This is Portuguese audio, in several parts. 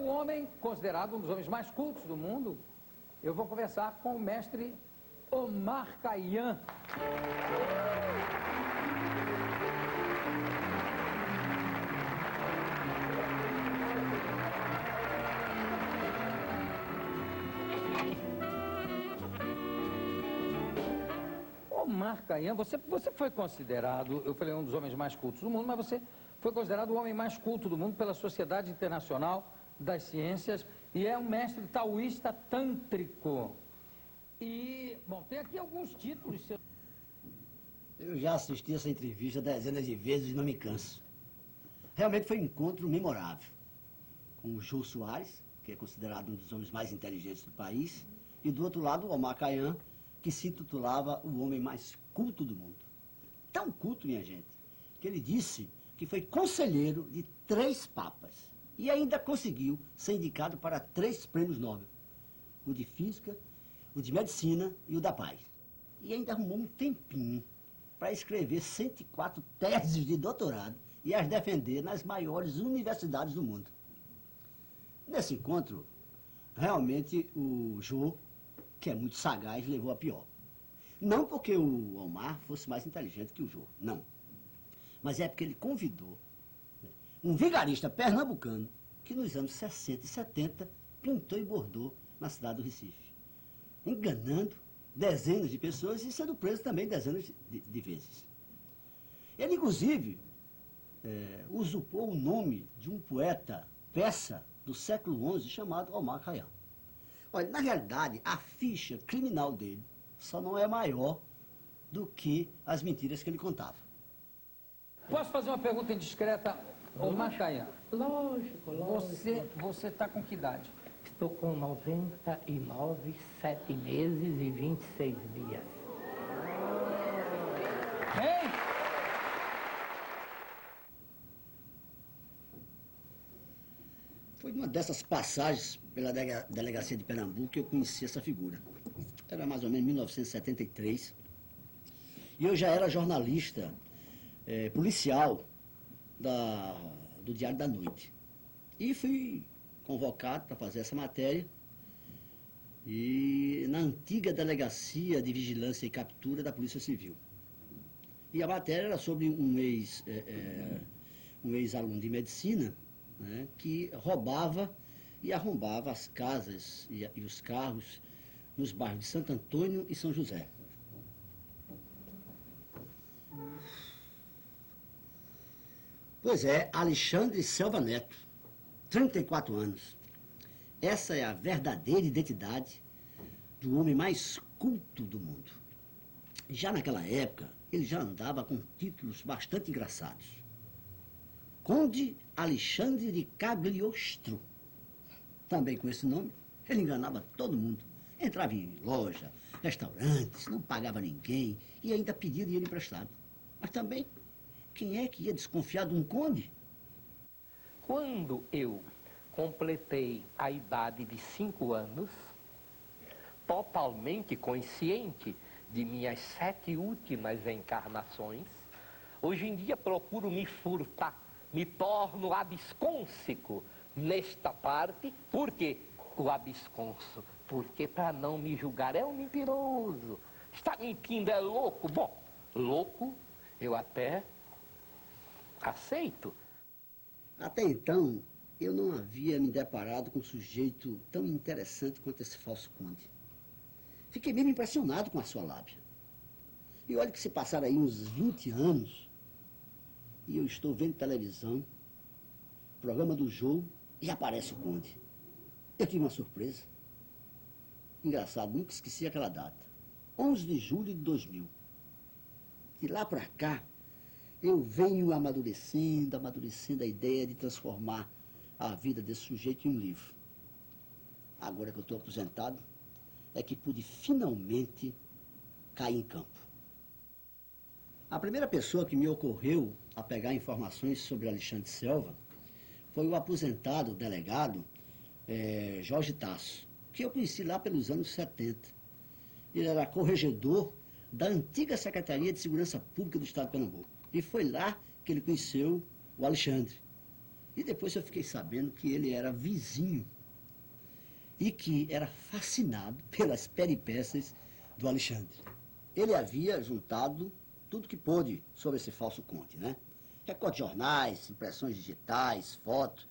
homem considerado um dos homens mais cultos do mundo, eu vou conversar com o mestre Omar Khayyam. Omar Khayyam, você foi considerado, eu falei, um dos homens mais cultos do mundo, mas você foi considerado o homem mais culto do mundo pela Sociedade Internacional das Ciências e é um mestre taoísta tântrico. E, bom, tem aqui alguns títulos. Eu já assisti essa entrevista dezenas de vezes e não me canso. Realmente foi um encontro memorável. Com o Jô Soares, que é considerado um dos homens mais inteligentes do país, e do outro lado o Omar Khayyam, que se intitulava o homem mais culto do mundo. Tão culto, minha gente, que ele disse que foi conselheiro de 3 papas e ainda conseguiu ser indicado para 3 prêmios Nobel. O de Física, o de Medicina e o da Paz. E ainda arrumou um tempinho para escrever 104 teses de doutorado e as defender nas maiores universidades do mundo. Nesse encontro, realmente o Jô, que é muito sagaz, levou a pior. Não porque o Omar fosse mais inteligente que o Jô, não. Mas é porque ele convidou um vigarista pernambucano que nos anos 60 e 70 pintou e bordou na cidade do Recife, enganando dezenas de pessoas e sendo preso também dezenas de vezes. Ele, inclusive, usurpou o nome de um poeta persa do século XI chamado Omar Khayyam. Olha, na realidade, a ficha criminal dele só não é maior do que as mentiras que ele contava. Posso fazer uma pergunta indiscreta, Omar Khayyam? Lógico. Você está com que idade? Estou com 99, 7 meses e 26 dias. Hein? Foi uma dessas passagens pela delegacia de Pernambuco que eu conheci essa figura. Era mais ou menos 1973. E eu já era jornalista policial do Diário da Noite. E fui convocado para fazer essa matéria. E na antiga delegacia de vigilância e captura da Polícia Civil. E a matéria era sobre um ex-aluno de medicina, né, que roubava e arrombava as casas e os carros nos bairros de Santo Antônio e São José. Pois é, Alexandre Selva Neto, 34 anos. Essa é a verdadeira identidade do homem mais culto do mundo. Já naquela época, ele já andava com títulos bastante engraçados. Conde Alexandre de Cagliostro. Também com esse nome, ele enganava todo mundo. Entrava em loja, restaurantes, não pagava ninguém e ainda pedia dinheiro emprestado. Mas também, quem é que ia desconfiar de um conde? Quando eu completei a idade de 5 anos, totalmente consciente de minhas 7 últimas encarnações, hoje em dia procuro me furtar, me torno abscônsico nesta parte. Por quê? O absconso, porque para não me julgar é um mentiroso, está mentindo, é louco. Bom, louco eu até aceito. Até então, eu não havia me deparado com um sujeito tão interessante quanto esse falso conde. Fiquei mesmo impressionado com a sua lábia. E olha que se passaram aí uns 20 anos, e eu estou vendo televisão, programa do Jô, e aparece o conde. Eu tive uma surpresa. Engraçado, nunca esqueci aquela data. 11 de julho de 2000. De lá para cá, eu venho amadurecendo a ideia de transformar a vida desse sujeito em um livro. Agora que eu estou aposentado, é que pude finalmente cair em campo. A primeira pessoa que me ocorreu a pegar informações sobre Alexandre Selva foi o aposentado delegado Jorge Tasso, que eu conheci lá pelos anos 70. Ele era corregedor da antiga Secretaria de Segurança Pública do Estado de Pernambuco. E foi lá que ele conheceu o Alexandre. E depois eu fiquei sabendo que ele era vizinho e que era fascinado pelas peripécias do Alexandre. Ele havia juntado tudo que pôde sobre esse falso conde, né? Recorte de jornais, impressões digitais, fotos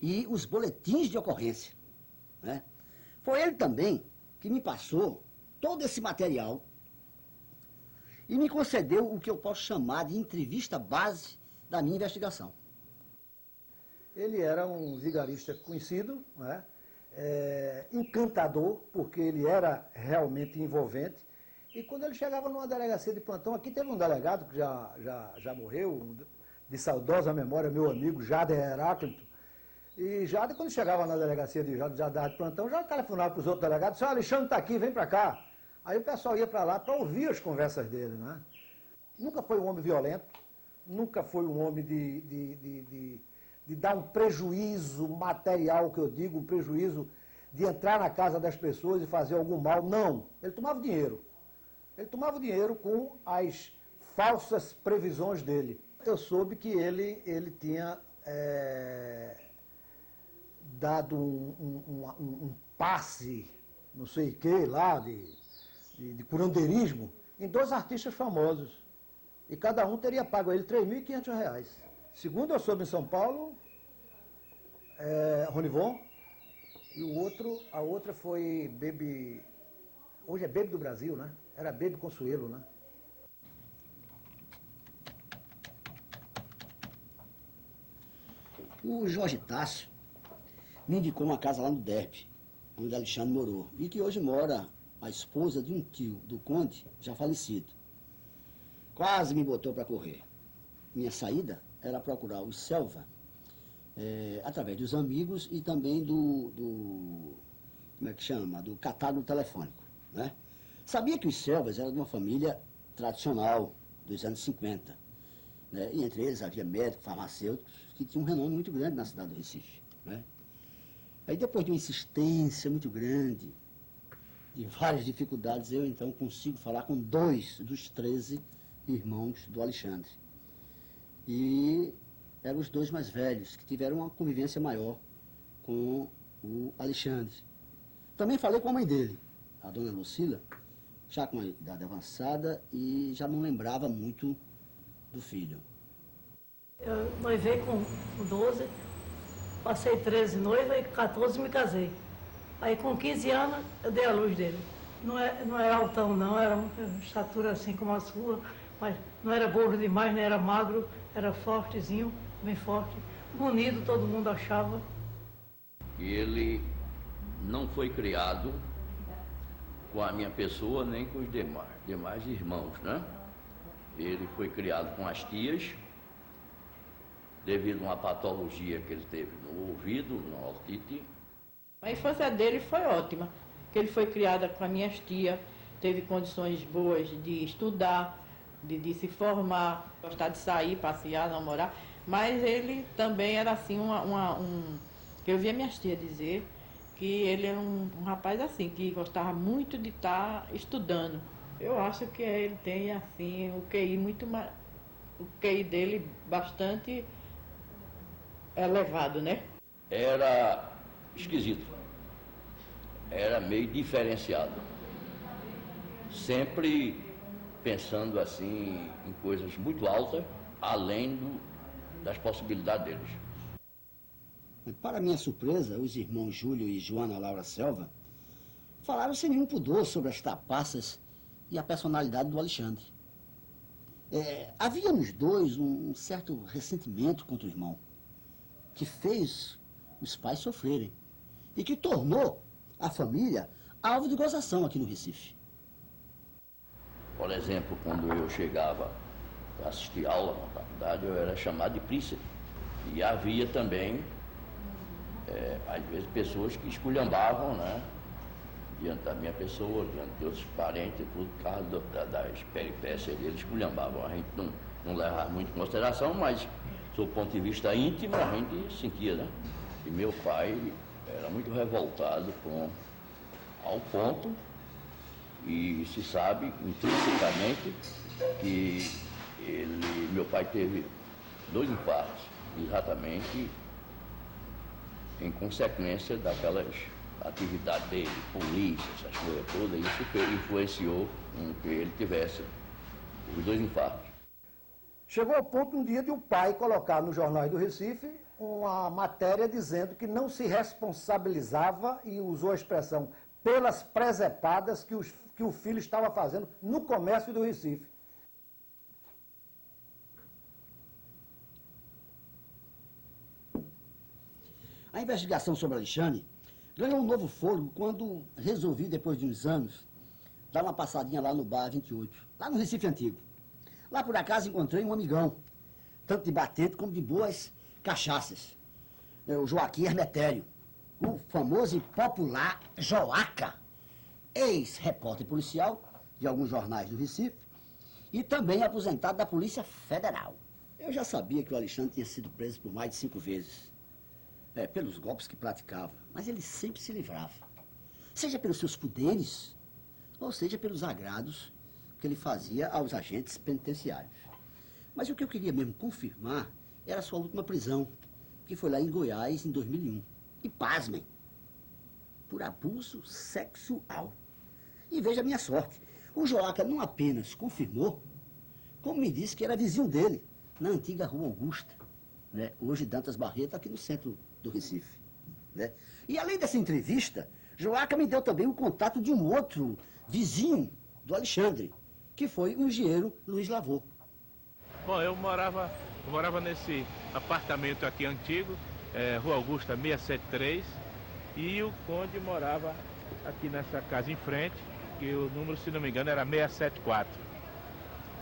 e os boletins de ocorrência, né? Foi ele também que me passou todo esse material e me concedeu o que eu posso chamar de entrevista base da minha investigação. Ele era um vigarista conhecido, né? Encantador, porque ele era realmente envolvente. E quando ele chegava numa delegacia de plantão, aqui teve um delegado que já morreu, de saudosa memória, meu amigo Jader Heráclito. E Jader, quando chegava na delegacia de plantão, já telefonava para os outros delegados, "Seu Alexandre está aqui, vem para cá." Aí o pessoal ia para lá para ouvir as conversas dele, né? Nunca foi um homem violento, nunca foi um homem de dar um prejuízo material, que eu digo, um prejuízo de entrar na casa das pessoas e fazer algum mal. Não, ele tomava dinheiro. Ele tomava dinheiro com as falsas previsões dele. Eu soube que ele tinha dado um passe, não sei o que, lá, de curandeirismo, em 2 artistas famosos. E cada um teria pago a ele R$3.500. Segundo eu soube em São Paulo, Ronivon, e a outra foi Baby, hoje é Baby do Brasil, né? Era Baby Consuelo, né? O Jorge Tássio me indicou uma casa lá no Derby, onde Alexandre morou, e que hoje mora a esposa de um tio do conde, já falecido. Quase me botou para correr. Minha saída era procurar o Selva, através dos amigos e também como é que chama? Do catálogo telefônico, né? Sabia que os Selvas eram de uma família tradicional dos anos 50, né? E entre eles havia médicos, farmacêuticos, que tinham um renome muito grande na cidade do Recife, né? Aí depois de uma insistência muito grande, de várias dificuldades, eu então consigo falar com 2 dos 13 irmãos do Alexandre. E eram os 2 mais velhos, que tiveram uma convivência maior com o Alexandre. Também falei com a mãe dele, a dona Lucila, já com uma idade avançada e já não lembrava muito do filho. Eu noivei com 12, passei 13 noiva e 14 me casei. Aí com 15 anos eu dei a luz dele. Não era altão não, era uma estatura assim como a sua, mas não era gordo demais, nem era magro, era fortezinho, bem forte, bonito, todo mundo achava. E ele não foi criado com a minha pessoa nem com os demais irmãos, né? Ele foi criado com as tias, devido a uma patologia que ele teve no ouvido, no otite. A infância dele foi ótima, porque ele foi criado com as minhas tias, teve condições boas de estudar, de se formar, gostar de sair, passear, namorar, mas ele também era assim, que eu via minhas tias dizer, que ele era um rapaz assim, que gostava muito de estar estudando. Eu acho que ele tem assim, o QI dele bastante elevado, né? Era esquisito, era meio diferenciado, sempre pensando assim em coisas muito altas, além das possibilidades deles. Para minha surpresa, os irmãos Júlio e Joana Laura Selva falaram sem nenhum pudor sobre as trapaças e a personalidade do Alexandre. Havia nos 2 um certo ressentimento contra o irmão, que fez os pais sofrerem e que tornou a família alvo de gozação aqui no Recife. Por exemplo, quando eu chegava para assistir aula na faculdade, eu era chamado de príncipe. E havia também, às vezes, pessoas que esculhambavam, né? Diante da minha pessoa, diante de outros parentes, tudo, por causa das peripécias deles, esculhambavam. A gente não levava muito em consideração, mas, do ponto de vista íntimo, a gente sentia, né? E meu pai era muito revoltado ao ponto, e se sabe intrinsecamente que meu pai teve 2 infartos, exatamente em consequência daquelas atividades dele, polícia, essas coisas todas, isso que influenciou em que ele tivesse os 2 infartos. Chegou ao ponto um dia de o pai colocar nos jornais do Recife uma matéria dizendo que não se responsabilizava, e usou a expressão, pelas presepadas que o filho estava fazendo no comércio do Recife. A investigação sobre Alexandre ganhou um novo fôlego quando resolvi, depois de uns anos, dar uma passadinha lá no Bar 28, lá no Recife Antigo. Lá, por acaso, encontrei um amigão, tanto de batente como de boas cachaças. O Joaquim Hermetério, o famoso e popular Joaca, ex-repórter policial de alguns jornais do Recife e também aposentado da Polícia Federal. Eu já sabia que o Alexandre tinha sido preso por mais de 5 vezes. Pelos golpes que praticava, mas ele sempre se livrava. Seja pelos seus poderes, ou seja pelos agrados que ele fazia aos agentes penitenciários. Mas o que eu queria mesmo confirmar era a sua última prisão, que foi lá em Goiás, em 2001. E pasmem, por abuso sexual. E veja a minha sorte, o Joaca não apenas confirmou, como me disse que era vizinho dele, na antiga Rua Augusta, né? Hoje Dantas Barreto, aqui no centro do Recife, né? E além dessa entrevista, Joaca me deu também o contato de um outro vizinho do Alexandre, que foi o engenheiro Luiz Lavô. Bom, eu morava nesse apartamento aqui antigo, Rua Augusta 673, e o Conde morava aqui nessa casa em frente, que o número, se não me engano, era 674.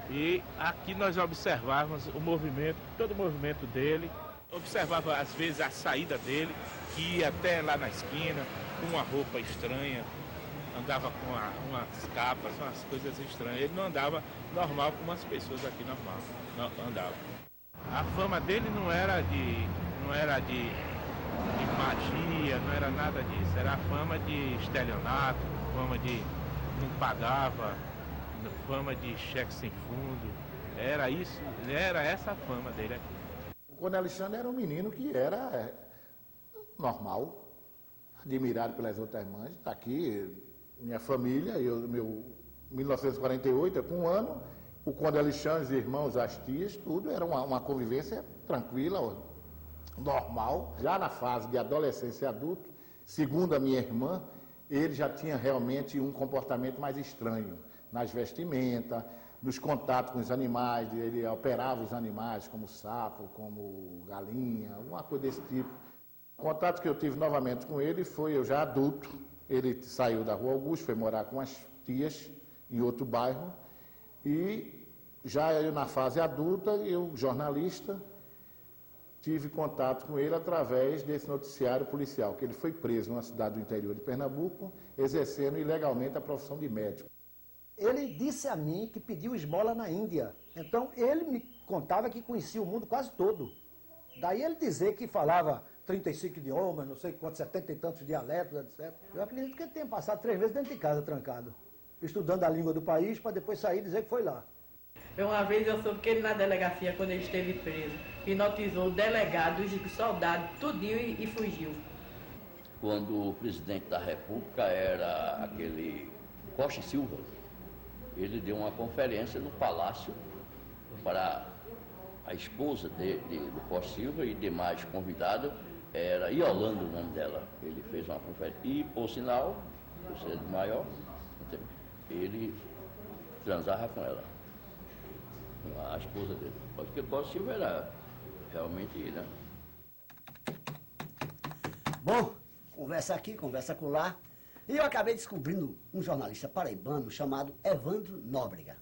E aqui nós observávamos o movimento, todo o movimento dele, observava às vezes a saída dele, que ia até lá na esquina, com uma roupa estranha, andava com umas capas, umas coisas estranhas. Ele não andava normal como as pessoas aqui normal andavam. A fama dele não era de magia, não era nada disso. Era a fama de estelionato, fama de não pagava, fama de cheque sem fundo. Era isso, era essa a fama dele aqui. O Conde Alexandre era um menino que era normal, admirado pelas outras mães. Está aqui, minha família, 1948, com 1 ano, o Conde Alexandre, os irmãos, as tias, tudo, era uma convivência tranquila, normal. Já na fase de adolescência e adulto, segundo a minha irmã, ele já tinha realmente um comportamento mais estranho, nas vestimentas, nos contatos com os animais, ele operava os animais, como sapo, como galinha, alguma coisa desse tipo. O contato que eu tive novamente com ele foi, eu já adulto, ele saiu da Rua Augusta, foi morar com as tias em outro bairro, e já eu na fase adulta, eu jornalista, tive contato com ele através desse noticiário policial, que ele foi preso numa cidade do interior de Pernambuco, exercendo ilegalmente a profissão de médico. Ele disse a mim que pediu esmola na Índia. Então, ele me contava que conhecia o mundo quase todo. Daí ele dizer que falava 35 idiomas, não sei quantos, 70 e tantos dialetos, etc. Eu acredito que ele tenha passado 3 meses dentro de casa, trancado, estudando a língua do país, para depois sair e dizer que foi lá. Uma vez eu soube que ele na delegacia, quando ele esteve preso, hipnotizou o delegado, os soldados, tudinho e fugiu. Quando o presidente da República era aquele Costa e Silva, ele deu uma conferência no Palácio para a esposa do Costa Silva e demais convidados, era Iolanda o nome dela. Ele fez uma conferência e, por sinal, você é de maior, ele transava com ela, a esposa dele. Porque o Costa Silva era realmente, né? Bom, conversa aqui, conversa acolá. E eu acabei descobrindo um jornalista paraibano chamado Evandro Nóbrega,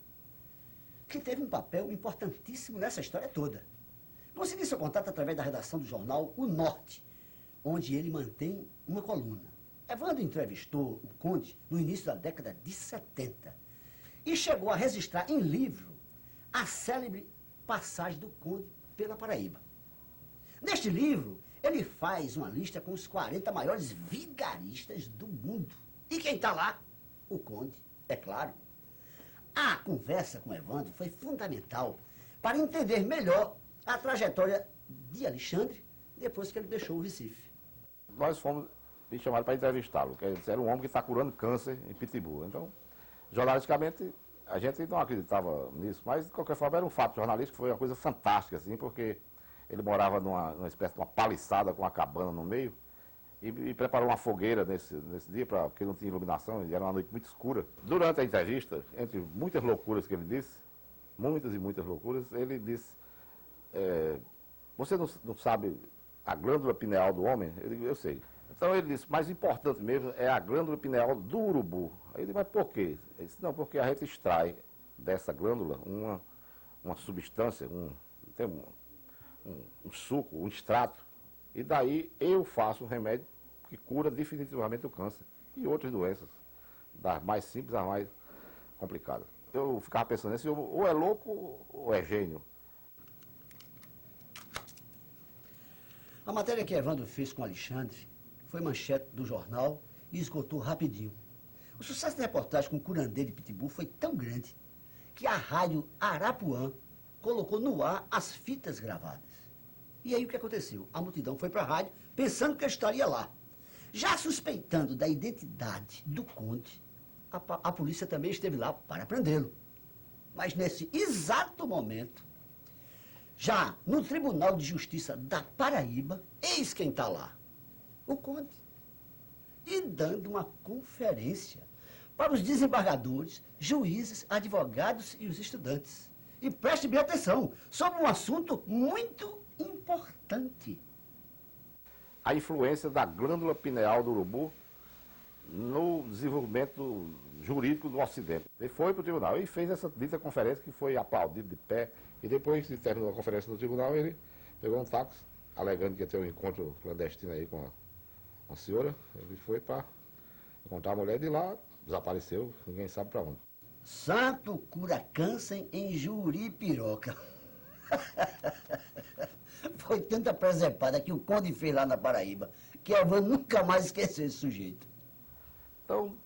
que teve um papel importantíssimo nessa história toda. Consegui seu contato através da redação do jornal O Norte, onde ele mantém uma coluna. Evandro entrevistou o Conde no início da década de 70 e chegou a registrar em livro a célebre passagem do Conde pela Paraíba. Neste livro, ele faz uma lista com os 40 maiores vigaristas do mundo. E quem está lá? O Conde, é claro. A conversa com Evandro foi fundamental para entender melhor a trajetória de Alexandre depois que ele deixou o Recife. nós fomos me chamaram para entrevistá-lo, que era um homem que está curando câncer em Pitbull. Então, jornalisticamente, a gente não acreditava nisso, mas de qualquer forma era um fato jornalístico, foi uma coisa fantástica, assim, porque ele morava numa espécie de uma paliçada com uma cabana no meio e preparou uma fogueira nesse dia, porque não tinha iluminação, e era uma noite muito escura. Durante a entrevista, entre muitas loucuras que ele disse, muitas e muitas loucuras, ele disse, você não sabe a glândula pineal do homem? Eu sei. Então ele disse, mais importante mesmo é a glândula pineal do urubu. Aí ele disse, mas por quê? Ele disse, não, porque a gente extrai dessa glândula uma substância, um suco, um extrato, e daí eu faço um remédio que cura definitivamente o câncer e outras doenças, das mais simples às mais complicadas. Eu ficava pensando nisso, ou é louco ou é gênio. A matéria que Evandro fez com Alexandre foi manchete do jornal e esgotou rapidinho. O sucesso da reportagem com o curandeiro de Pitbull foi tão grande que a rádio Arapuã colocou no ar as fitas gravadas. E aí o que aconteceu? A multidão foi para a rádio pensando que ele estaria lá. Já suspeitando da identidade do conde, a polícia também esteve lá para prendê-lo. Mas nesse exato momento, já no Tribunal de Justiça da Paraíba, eis quem está lá. O conde. E dando uma conferência para os desembargadores, juízes, advogados e os estudantes. E preste bem atenção, sobre um assunto muito importante. A influência da glândula pineal do urubu no desenvolvimento jurídico do Ocidente. Ele foi para o tribunal e fez essa dita conferência que foi aplaudido de pé. E depois de terminar a conferência no tribunal, ele pegou um táxi, alegando que ia ter um encontro clandestino aí com a senhora. Ele foi para encontrar a mulher de lá, desapareceu, ninguém sabe para onde. Santo cura câncer em Juripiroca. Foi tanta presepada que o conde fez lá na Paraíba, que eu vou nunca mais esquecer esse sujeito. Então,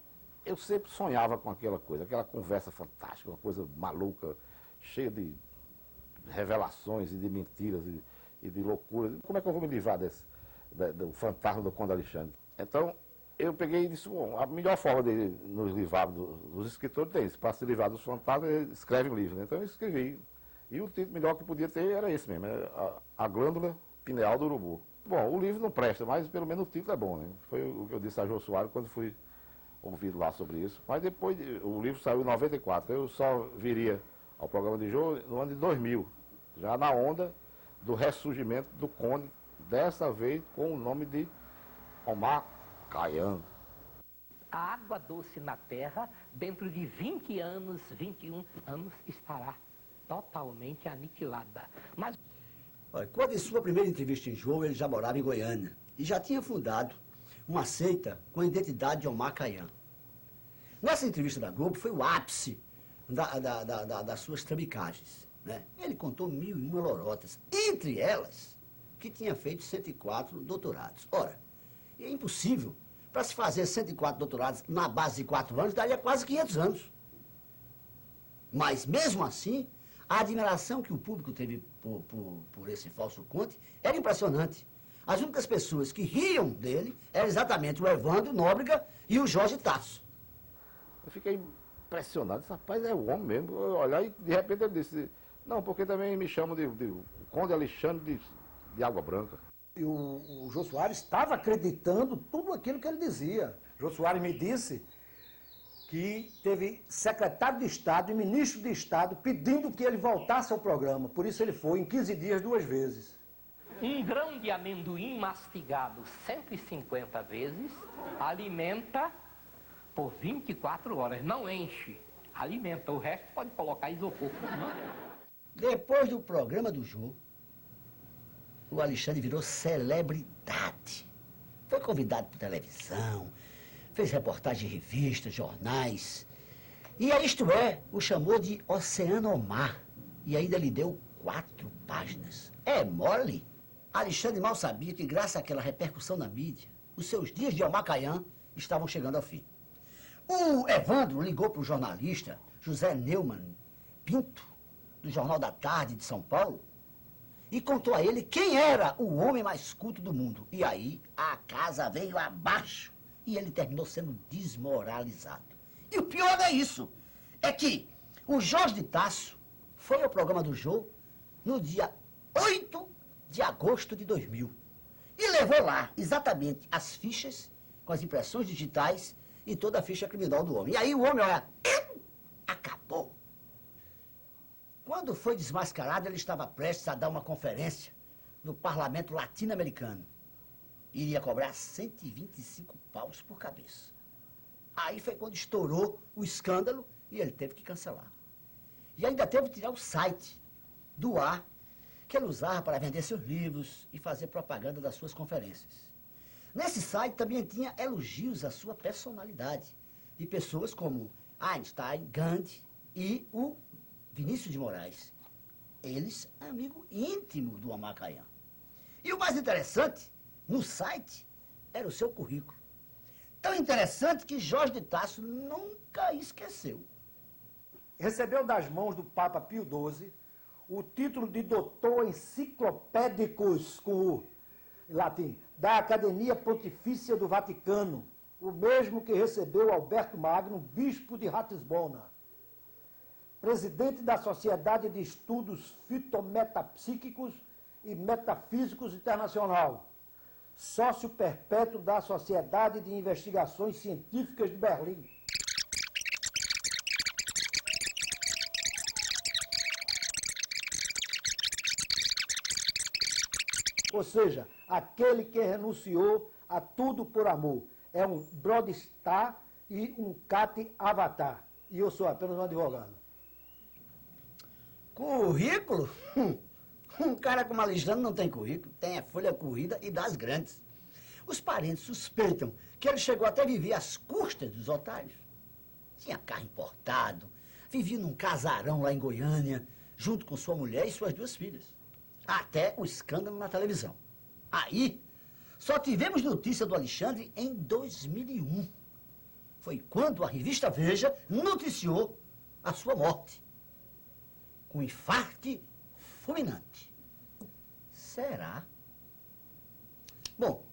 eu sempre sonhava com aquela coisa, aquela conversa fantástica, uma coisa maluca, cheia de revelações e de mentiras e de loucuras. Como é que eu vou me livrar do fantasma do Conde Alexandre? Então, eu peguei e disse, bom, a melhor forma de nos livrar dos escritores é isso, para se livrar dos fantasmas, escreve um livro, né? Então eu escrevi. E o título melhor que podia ter era esse mesmo, a glândula pineal do urubu. Bom, o livro não presta, mas pelo menos o título é bom, né? Foi o que eu disse a Jô Soares quando fui ouvido lá sobre isso. Mas depois, o livro saiu em 94, eu só viria ao programa de Jô no ano de 2000, já na onda do ressurgimento do Conde, dessa vez com o nome de Omar Khayyam. A água doce na terra, dentro de 20 anos, 21 anos, estará totalmente aniquilada. Mas... Olha, quando em sua primeira entrevista em João, ele já morava em Goiânia e já tinha fundado uma seita com a identidade de Omar Khayyam. Nessa entrevista da Globo foi o ápice das suas trambicagens, né? Ele contou 1001 lorotas, entre elas que tinha feito 104 doutorados. Ora, é impossível. Para se fazer 104 doutorados na base de 4 anos, daria quase 500 anos. Mas, mesmo assim, a admiração que o público teve por esse falso conde era impressionante. As únicas pessoas que riam dele eram exatamente o Evandro Nóbrega e o Jorge Tasso. Eu fiquei impressionado, esse rapaz é o homem mesmo. Eu olhar e de repente ele disse, não, porque também me chamam de Conde Alexandre de Água Branca. E o Jô Soares estava acreditando tudo aquilo que ele dizia. Jô Soares me disse que teve secretário de Estado e ministro de Estado pedindo que ele voltasse ao programa. Por isso ele foi em 15 dias 2 vezes. Um grão de amendoim mastigado 150 vezes alimenta por 24 horas. Não enche, alimenta. O resto pode colocar isopor. Depois do programa do Jô, o Alexandre virou celebridade. Foi convidado para televisão, fez reportagem em revistas, jornais. E a Isto É o chamou de Oceano Omar. E ainda lhe deu 4 páginas. É mole? Alexandre mal sabia que, graças àquela repercussão na mídia, os seus dias de Omar Khayyam estavam chegando ao fim. O Evandro ligou para o jornalista José Neumann Pinto, do Jornal da Tarde de São Paulo, e contou a ele quem era o homem mais culto do mundo. E aí a casa veio abaixo e ele terminou sendo desmoralizado. E o pior é isso, é que o Jorge de Tasso foi ao programa do Jô no dia 8 de agosto de 2000 e levou lá exatamente as fichas com as impressões digitais e toda a ficha criminal do homem. E aí o homem, olha, acabou. Quando foi desmascarado, ele estava prestes a dar uma conferência no parlamento latino-americano. Iria cobrar 125 paus por cabeça. Aí foi quando estourou o escândalo e ele teve que cancelar. E ainda teve que tirar o site do ar que ele usava para vender seus livros e fazer propaganda das suas conferências. Nesse site também tinha elogios à sua personalidade, de pessoas como Einstein, Gandhi e o Vinícius de Moraes. Eles, amigo íntimo do Omar Khayyam. E o mais interessante, no site, era o seu currículo. Tão interessante que Jorge de Tasso nunca esqueceu. Recebeu das mãos do Papa Pio XII o título de doutor enciclopédicus, com o latim, da Academia Pontifícia do Vaticano, o mesmo que recebeu Alberto Magno, bispo de Ratisbona. Presidente da Sociedade de Estudos Fitometapsíquicos e Metafísicos Internacional. Sócio perpétuo da Sociedade de Investigações Científicas de Berlim. Ou seja, aquele que renunciou a tudo por amor. É um Broadstar e um Cat Avatar. E eu sou apenas um advogado. Currículo? Um cara como Alexandre não tem currículo, tem a folha corrida e das grandes. Os parentes suspeitam que ele chegou até a viver às custas dos otários. Tinha carro importado, vivia num casarão lá em Goiânia, junto com sua mulher e suas 2 filhas. Até o escândalo na televisão. Aí, só tivemos notícia do Alexandre em 2001. Foi quando a revista Veja noticiou a sua morte. Com infarto fulminante. Será? Bom,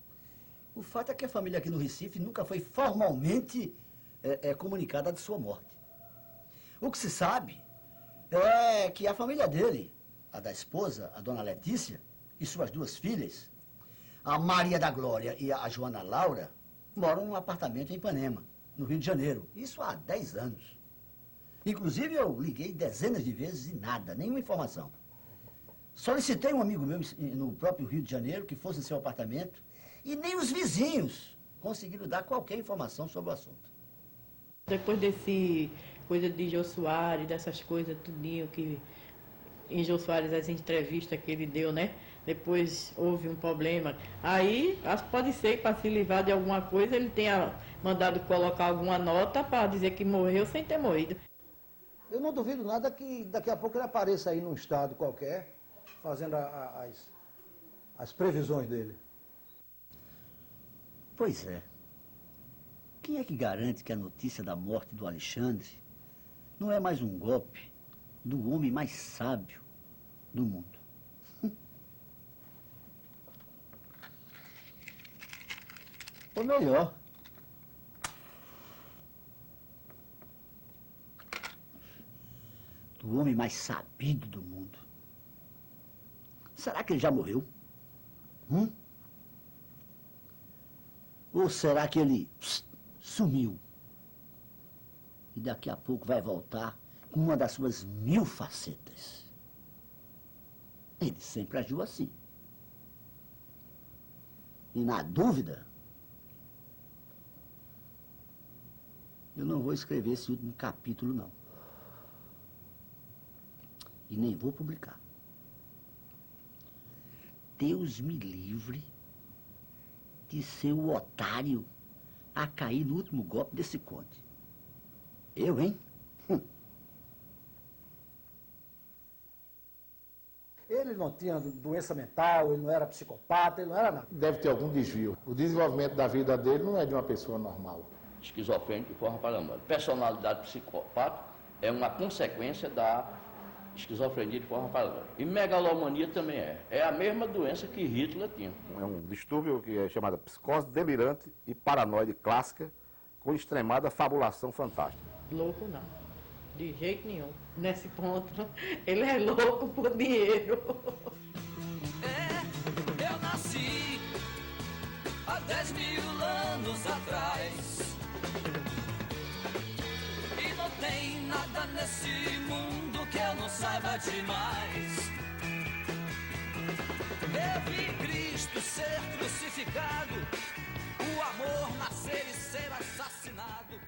o fato é que a família aqui no Recife nunca foi formalmente comunicada de sua morte. O que se sabe é que a família dele, a da esposa, a dona Letícia, e suas 2 filhas, a Maria da Glória e a Joana Laura, moram num apartamento em Ipanema, no Rio de Janeiro. Isso há 10 anos. Inclusive, eu liguei dezenas de vezes e nada, nenhuma informação. Solicitei um amigo meu no próprio Rio de Janeiro que fosse em seu apartamento e nem os vizinhos conseguiram dar qualquer informação sobre o assunto. Depois desse coisa de Jô Soares, dessas coisas tudinho que em Jô Soares, as entrevistas que ele deu, né? Depois houve um problema. Aí, pode ser que para se livrar de alguma coisa, ele tenha mandado colocar alguma nota para dizer que morreu sem ter morrido. Eu não duvido nada que daqui a pouco ele apareça aí num estado qualquer, fazendo as previsões dele. Pois é. Quem é que garante que a notícia da morte do Alexandre não é mais um golpe do homem mais sábio do mundo? Ou melhor, do homem mais sabido do mundo. Será que ele já morreu? Ou será que ele sumiu? E daqui a pouco vai voltar com uma das suas 1000 facetas. Ele sempre agiu assim. E na dúvida, eu não vou escrever esse último capítulo, não. E nem vou publicar. Deus me livre de ser o otário a cair no último golpe desse conde. Eu, hein? Ele não tinha doença mental, ele não era psicopata, ele não era nada. Deve ter algum desvio. O desenvolvimento da vida dele não é de uma pessoa normal. Esquizofrênico de forma paranoica. Personalidade psicopata é uma consequência da esquizofrenia de forma paranoica. E megalomania também é. É a mesma doença que Hitler tinha. É um distúrbio que é chamado psicose delirante e paranoide clássica com extremada fabulação fantástica. Louco não, de jeito nenhum. Nesse ponto, ele é louco por dinheiro. Eu nasci há 10 mil anos atrás. E não tem nada nesse mundo que eu não saiba demais. Eu vi Cristo ser crucificado, o amor nascer e ser assassinado.